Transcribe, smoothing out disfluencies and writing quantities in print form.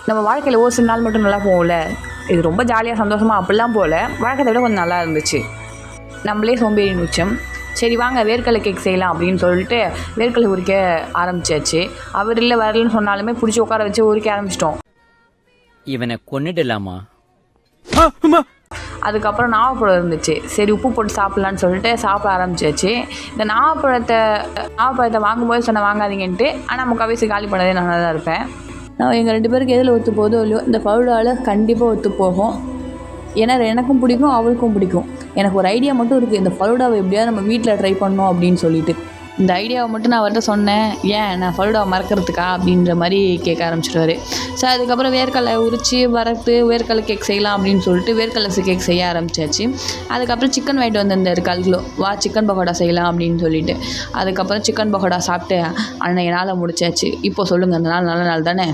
நம்ம வாழ்க்கையில் ஒரு சில நாள் மட்டும் நல்லா போகல, இது ரொம்ப ஜாலியாக சந்தோஷமாக அப்படிலாம் போகல, வழக்கத்தை விட கொஞ்சம் நல்லா இருந்துச்சு. நம்மளே சோம்பேறின்னு உச்சம். சரி வாங்க வேர்க்கடலை கேக் செய்யலாம் அப்படின்னு சொல்லிட்டு வேர்க்கடலை உரிக்க ஆரம்பிச்சாச்சு. அவர் இல்லை வரலன்னு சொன்னாலுமே பிடிச்சி உட்கார வச்சு உரிக்க ஆரம்பிச்சிட்டோம். இவனை கொன்னுடலாமா? அதுக்கப்புறம் நாவப்பழம் இருந்துச்சு. சரி உப்பு போட்டு சாப்பிட்லான்னு சொல்லிட்டு சாப்பிட ஆரம்பிச்சாச்சு. இந்த நாவப்பழத்தை வாங்கும்போது சொன்ன வாங்காதீங்கன்ட்டு, ஆனால் முக்கால்வாசி காலி பண்ணதே நான் தான் இருப்பேன். நான் எங்கள் 2 பேருக்கு எதில் ஒத்து போதோ இல்லையோ இந்த ஃபலூடாவில் கண்டிப்பாக ஒத்து போகும். ஏன்னா எனக்கும் பிடிக்கும், அவளுக்கும் பிடிக்கும். எனக்கு ஒரு ஐடியா மட்டும் இருக்குது, இந்த ஃபலூடாவை எப்படியாவது நம்ம வீட்டில் ட்ரை பண்ணோம் அப்படின்னு சொல்லிட்டு. இந்த ஐடியாவை மட்டும் நான் அவர்கிட்ட சொன்னேன், ஏன் நான் ஃபலூடாவை மறக்கிறதுக்கா அப்படின்ற மாதிரி கேட்க ஆரம்பிச்சிடுவார். ஸோ அதுக்கப்புறம் வேர்க்கடலை உரித்து வறுத்து வேர்க்கடலை கேக் செய்யலாம் அப்படின்னு சொல்லிட்டு வேர்க்கடலை கேக் செய்ய ஆரம்பிச்சாச்சு. அதுக்கப்புறம் சிக்கன் வாங்கிட்டு வந்திருந்தாரு 1/4 கிலோ, வா சிக்கன் பக்கோடா செய்யலாம் அப்படின்னு சொல்லிட்டு. அதுக்கப்புறம் சிக்கன் பக்கோடா சாப்பிட்டு அன்னைய நாளை முடிச்சாச்சு. இப்போ சொல்லுங்கள், அந்த நாள் நல்ல நாள் தானே?